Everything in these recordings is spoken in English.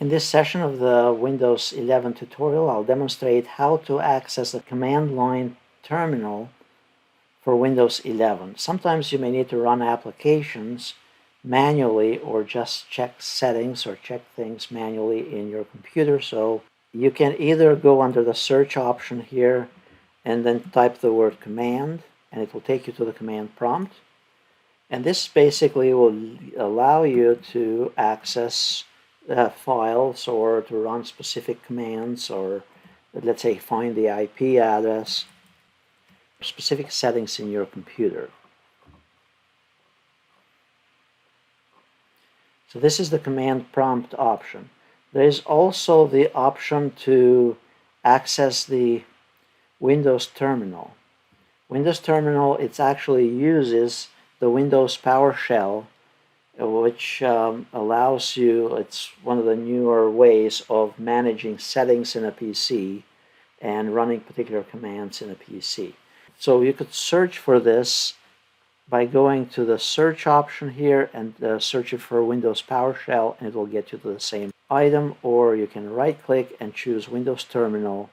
In this session of the Windows 11 tutorial, I'll demonstrate how to access the command line terminal for Windows 11. Sometimes you may need to run applications manually or just check settings or check things manually in your computer. So you can either go under the search option here and then type the word command, and it will take you to the command prompt. And this basically will allow you to access files or to run specific commands, or let's say find the IP address, specific settings in your computer. So this is the command prompt option. There is also the option to access the Windows terminal. Windows terminal, it actually uses the Windows PowerShell, which allows you, it's one of the newer ways of managing settings in a PC and running particular commands in a PC. So you could search for this by going to the search option here and search it for Windows PowerShell, and it will get you to the same item, or you can right click and choose Windows Terminal.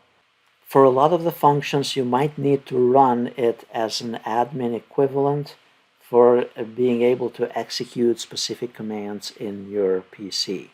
For a lot of the functions, you might need to run it as an admin equivalent for being able to execute specific commands in your PC.